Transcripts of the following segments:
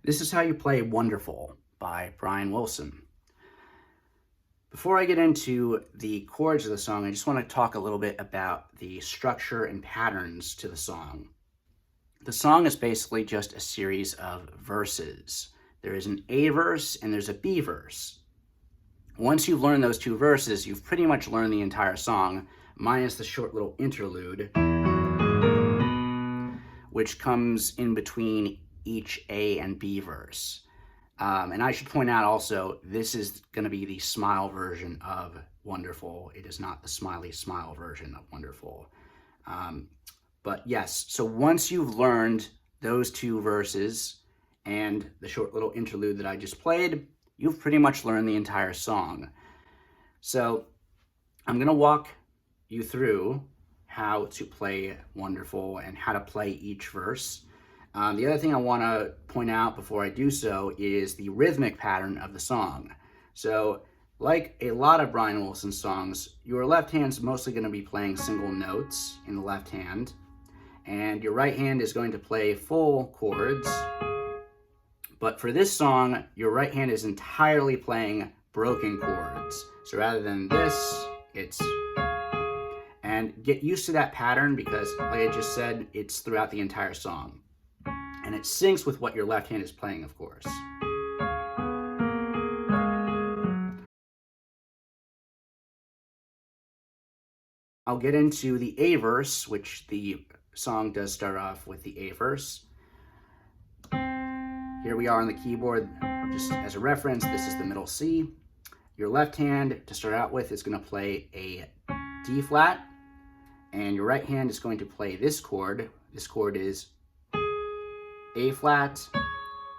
This is how you play Wonderful by Brian Wilson. Before I get into the chords of the song, I just want to talk a little bit about the structure and patterns to the song. The song is basically just a series of verses. There is an A verse and there's a B verse. Once you've learned those two verses, you've pretty much learned the entire song, minus the short little interlude, which comes in between each A and B verse. And I should point out also, this is going to be the SMiLE version of Wonderful. It is not the SMiLE version of Wonderful. But yes, so once you've learned those two verses and the short little interlude that I just played, you've pretty much learned the entire song. So I'm going to walk you through how to play Wonderful and how to play each verse. The other thing I want to point out before I do so is the rhythmic pattern of the song. So, like a lot of Brian Wilson songs, your left hand's mostly going to be playing single notes in the left hand, and your right hand is going to play full chords. But for this song, your right hand is entirely playing broken chords. So rather than this, it's... And get used to that pattern because, like I just said, it's throughout the entire song. And it syncs with what your left hand is playing, of course. I'll get into the A verse, which the song does start off with the A verse. Here we are on the keyboard, just as a reference, this is the middle C. Your left hand, to start out with, is going to play a D flat, and your right hand is going to play this chord. This chord is A flat,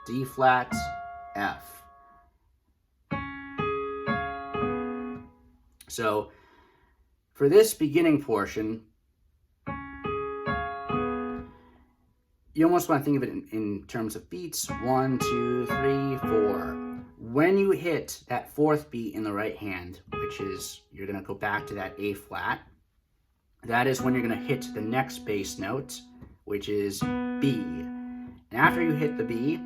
D flat, F. So for this beginning portion, you almost want to think of it in terms of beats. 1, 2, 3, 4. When you hit that fourth beat in the right hand, which is, you're going to go back to that A flat, that is when you're going to hit the next bass note, which is B. And after you hit the B,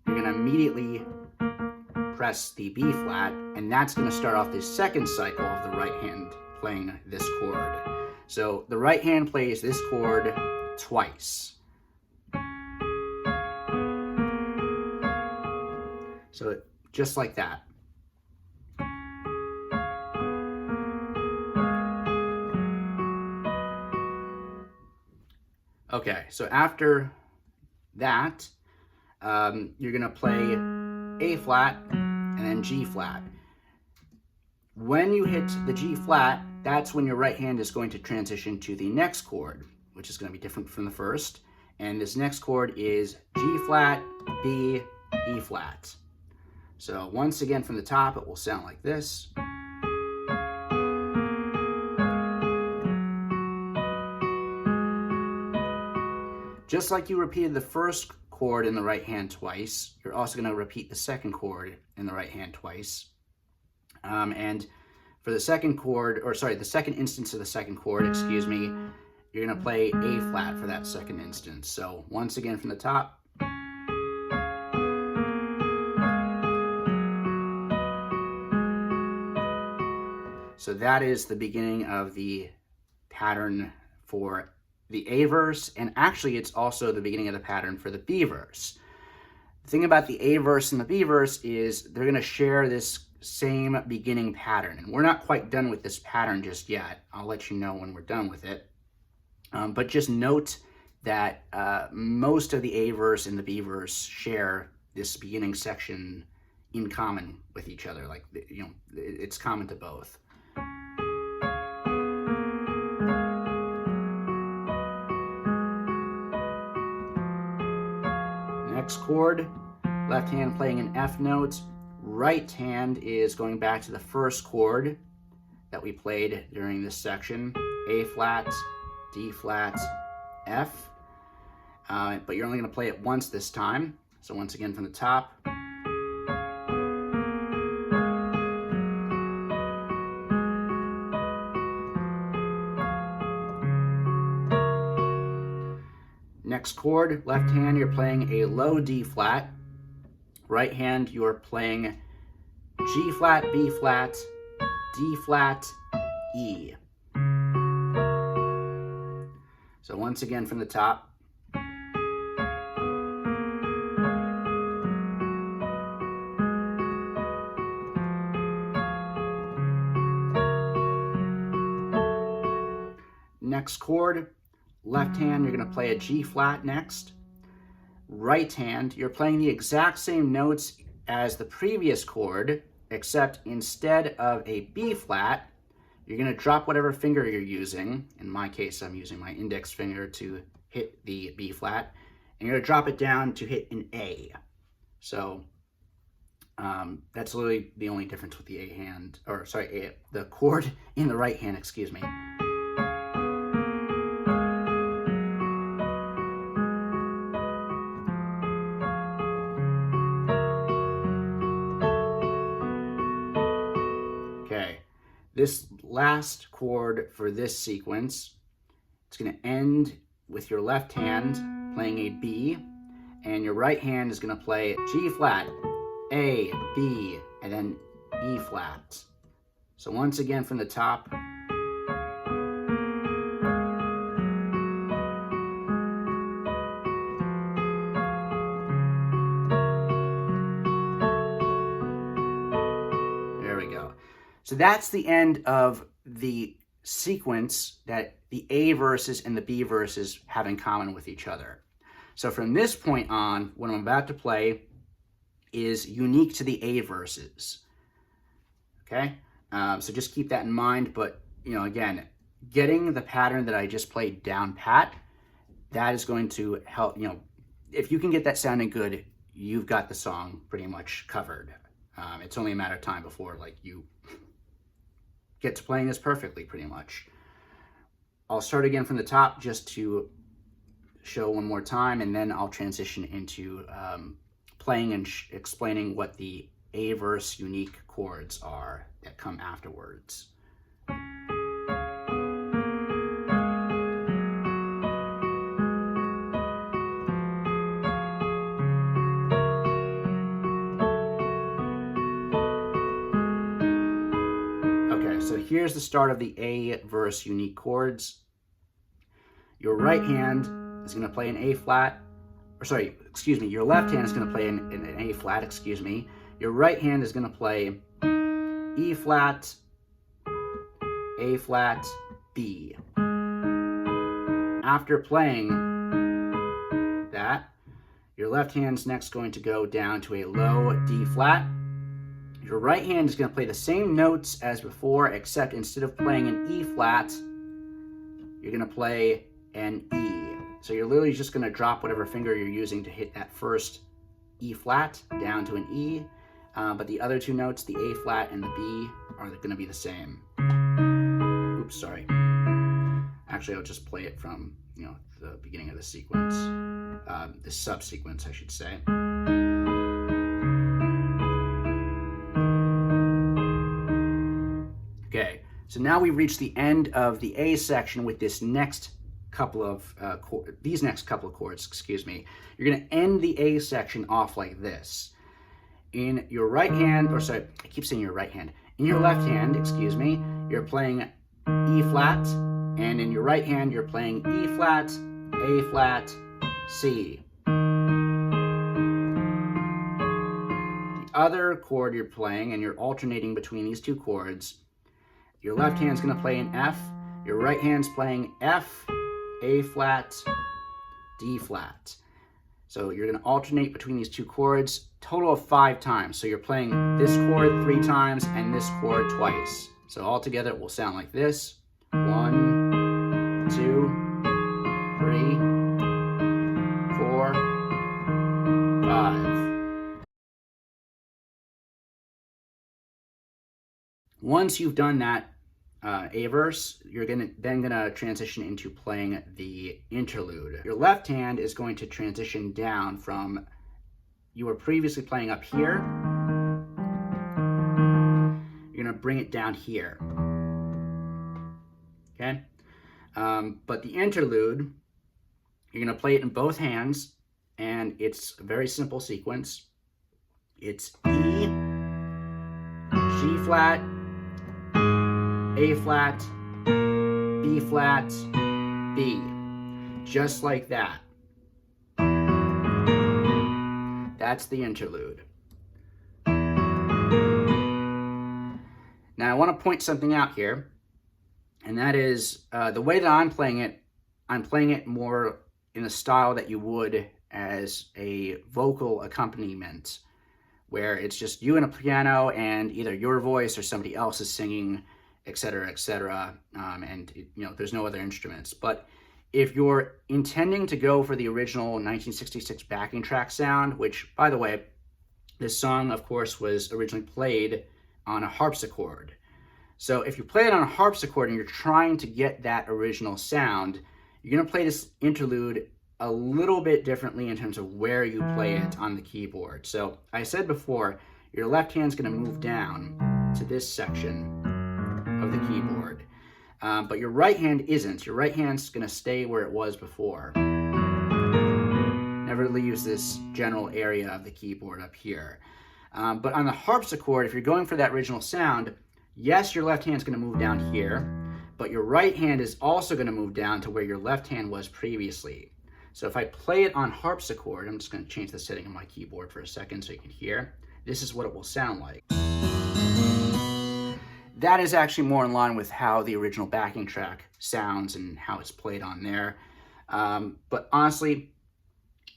you're going to immediately press the B flat, and that's going to start off this second cycle of the right hand playing this chord. So the right hand plays this chord twice. So just like that. Okay, so after that, you're going to play A flat and then G flat. When you hit the G flat, that's when your right hand is going to transition to the next chord, which is going to be different from the first. And this next chord is G flat, B, E flat. So once again from the top, it will sound like this. Just like you repeated the first chord in the right hand twice, you're also going to repeat the second chord in the right hand twice. And for the second chord, or sorry, the second instance of the second chord, excuse me, you're going to play A flat for that second instance. So once again from the top. So that is the beginning of the pattern for the A verse, and actually it's also the beginning of the pattern for the B verse. The thing about the A verse and the B verse is they're going to share this same beginning pattern, and we're not quite done with this pattern just yet. I'll let you know when we're done with it. But just note that most of the A verse and the B verse share this beginning section in common with each other. Like, you know, it's common to both. Next chord, left hand playing an F note, right hand is going back to the first chord that we played during this section, A flat, D flat, F, but you're only going to play it once this time. So once again from the top. Next chord, left hand, you're playing a low D flat, Right hand, you are playing G flat, B flat, D flat, E. So once again from the top. Next chord, left hand, you're going to play a G flat next. Right hand, you're playing the exact same notes as the previous chord, except instead of a B flat, you're going to drop whatever finger you're using. In my case, I'm using my index finger to hit the B flat, and you're going to drop it down to hit an A. So that's literally the only difference with the A hand, or sorry, the chord in the right hand, excuse me. Okay, this last chord for this sequence, it's going to end with your left hand playing a B, and your right hand is going to play G flat, A, B, and then E flat. So once again from the top. There we go. So that's the end of the sequence that the A verses and the B verses have in common with each other. So from this point on, what I'm about to play is unique to the A verses. Okay? So just keep that in mind. But, again, getting the pattern that I just played down pat, that is going to help, if you can get that sounding good, you've got the song pretty much covered. It's only a matter of time before, you get to playing this perfectly, pretty much. I'll start again from the top just to show one more time, and then I'll transition into playing and explaining what the A-verse unique chords are that come afterwards. Okay, so here's the start of the A-verse unique chords. Your right hand is going to play an A flat, your left hand is going to play an A flat, Your right hand is going to play E flat, A flat, B. After playing that, your left hand's next going to go down to a low D flat. Your right hand is going to play the same notes as before, except instead of playing an E flat, you're going to play an E. So you're literally just going to drop whatever finger you're using to hit that first E flat down to an E. But the other two notes, the A flat and the B, are going to be the same. Oops, sorry. Actually, I'll just play it from the beginning of the sequence, the subsequence, I should say. Okay, so now we've reached the end of the A section with this next couple of these next couple of chords. You're going to end the A section off like this. In your right hand, I keep saying your right hand. In your left hand, you're playing E flat, and in your right hand, you're playing E flat, A flat, C. The other chord you're playing, and you're alternating between these two chords, your left hand's going to play an F, your right hand's playing F, A flat, D flat. So you're going to alternate between these two chords, total of 5 times. So you're playing this chord 3 times and this chord twice. So all together it will sound like this. 1, 2, 3, 4, 5. Once you've done that A verse, you're then gonna transition into playing the interlude. Your left hand is going to transition down from, you were previously playing up here, you're gonna bring it down here. Okay? But the interlude, you're gonna play it in both hands, and it's a very simple sequence. It's E, G flat, A flat, B flat, B. Just like that. That's the interlude. Now I want to point something out here, and that is the way that I'm playing it more in the style that you would as a vocal accompaniment, where it's just you and a piano and either your voice or somebody else is singing, etc., etc., and there's no other instruments. But if you're intending to go for the original 1966 backing track sound, which, by the way, this song, of course, was originally played on a harpsichord. So if you play it on a harpsichord and you're trying to get that original sound, you're going to play this interlude a little bit differently in terms of where you play it on the keyboard. So I said before, your left hand's going to move down to this section of the keyboard. But your right hand isn't. Your right hand's going to stay where it was before. Never leaves this general area of the keyboard up here. But on the harpsichord, if you're going for that original sound, yes, your left hand's going to move down here, but your right hand is also going to move down to where your left hand was previously. So if I play it on harpsichord, I'm just going to change the setting of my keyboard for a second so you can hear. This is what it will sound like. That is actually more in line with how the original backing track sounds and how it's played on there. But honestly,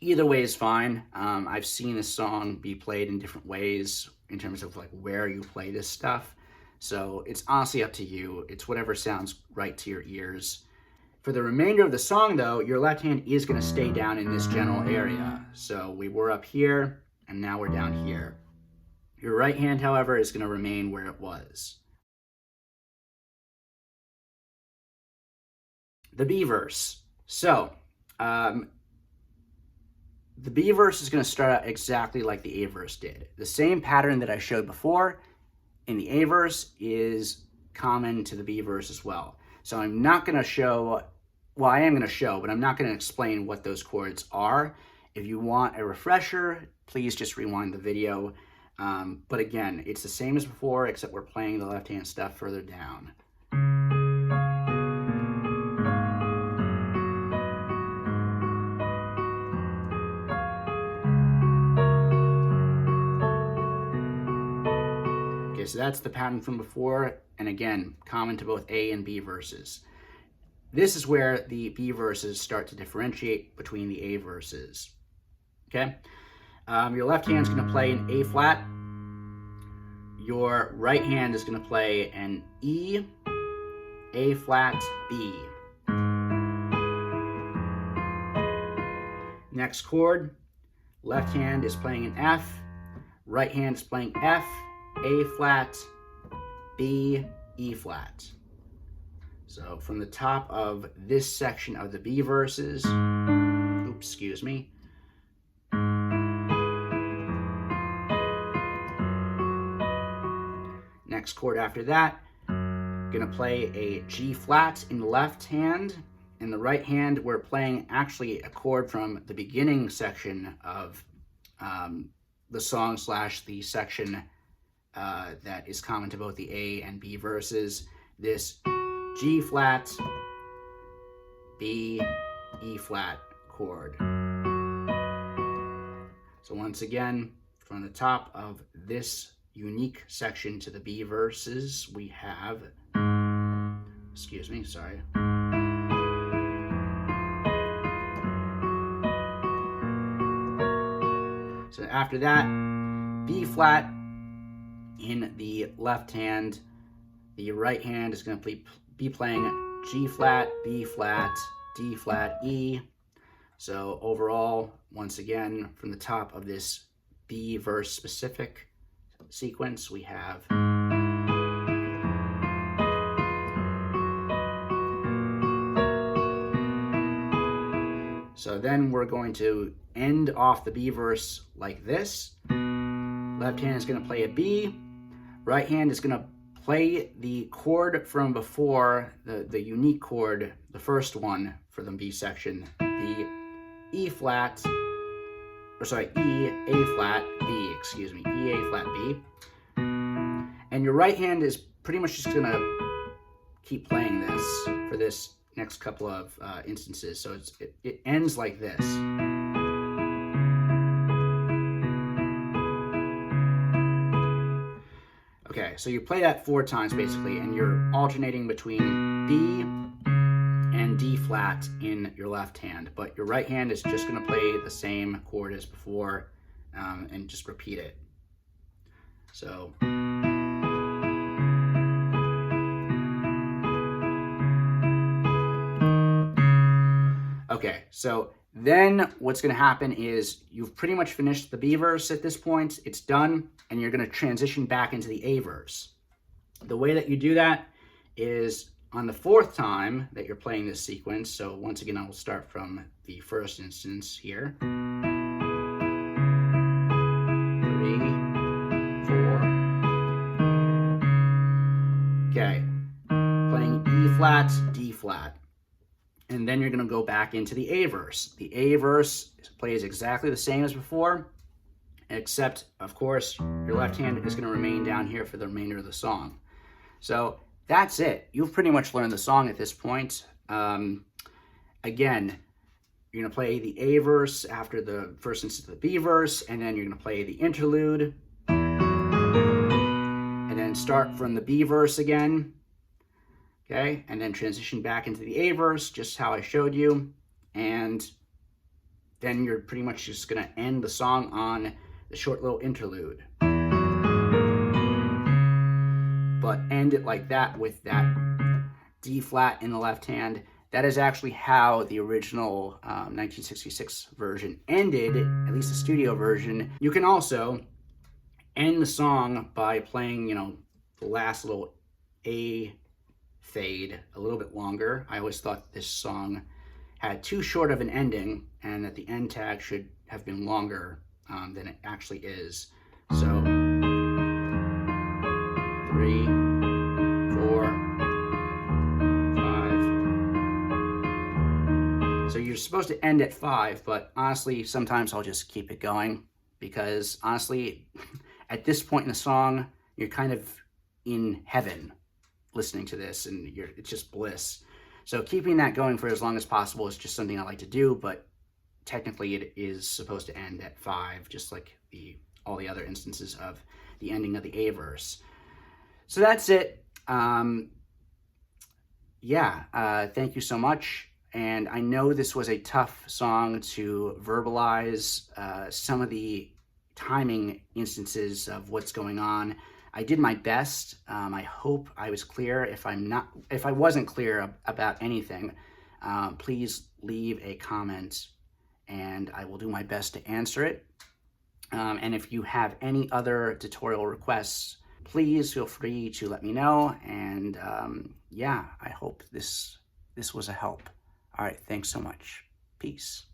either way is fine. I've seen this song be played in different ways in terms of like where you play this stuff. So it's honestly up to you. It's whatever sounds right to your ears. For the remainder of the song, though, your left hand is going to stay down in this general area. So we were up here, and now we're down here. Your right hand, however, is going to remain where it was. The B verse. So, the B verse is going to start out exactly like the A verse did. The same pattern that I showed before in the A verse is common to the B verse as well. So I'm not going to show, well, I am going to show, but I'm not going to explain what those chords are. If you want a refresher, please just rewind the video. But again, it's the same as before, except we're playing the left-hand stuff further down. Okay, so that's the pattern from before, and again, common to both A and B verses. This is where the B verses start to differentiate between the A verses. Okay? Your left hand's going to play an A flat. Your right hand is going to play an E, A flat, B. Next chord, left hand is playing an F, right hand is playing F, A flat, B, E flat. So from the top of this section of the B verses, excuse me. Next chord after that, gonna play a G flat in the left hand. In the right hand, we're playing actually a chord from the beginning section of the song / the section that is common to both the A and B verses. This G flat, B, E flat chord. So once again, from the top of this unique section to the B verses, we have, excuse me, sorry. So after that, B flat in the left hand. The right hand is going to be playing G flat, B flat, D flat, E. So overall, once again, from the top of this B verse specific sequence, we have so then we're going to end off the B verse like this. Left hand is going to play a B. Right hand is going to play the chord from before, the unique chord, the first one for the B section, the E flat, A flat, B, excuse me, E, A flat, B. And your right hand is pretty much just gonna keep playing this for this next couple of instances. So it ends like this. Okay, so you play that 4 times basically, and you're alternating between B and D flat in your left hand, but your right hand is just gonna play the same chord as before, and just repeat it. So. Okay, so then what's gonna happen is you've pretty much finished the B verse at this point, it's done, and you're gonna transition back into the A verse. The way that you do that is on the 4th time that you're playing this sequence, so once again, I will start from the first instance here. 3, 4. Okay, playing E flat, D flat. And then you're gonna go back into the A verse. The A verse plays exactly the same as before, except, of course, your left hand is gonna remain down here for the remainder of the song. So that's it. You've pretty much learned the song at this point. Again, you're gonna play the A verse after the first instance of the B verse, and then you're gonna play the interlude, and then start from the B verse again. Okay, and then transition back into the A verse, just how I showed you. And then you're pretty much just gonna end the song on the short little interlude. But end it like that with that D flat in the left hand. That is actually how the original 1966 version ended, at least the studio version. You can also end the song by playing, the last little A fade a little bit longer. I always thought this song had too short of an ending and that the end tag should have been longer than it actually is. So 3, 4, 5. So you're supposed to end at 5, but honestly, sometimes I'll just keep it going because honestly, at this point in the song, you're kind of in heaven listening to this, and it's just bliss. So keeping that going for as long as possible is just something I like to do, but technically it is supposed to end at 5, just like all the other instances of the ending of the A verse. So that's it. Thank you so much. And I know this was a tough song to verbalize some of the timing instances of what's going on. I did my best. I hope I was clear. If I wasn't clear about anything, please leave a comment and I will do my best to answer it. And if you have any other tutorial requests, please feel free to let me know. And I hope this was a help. All right, thanks so much. Peace.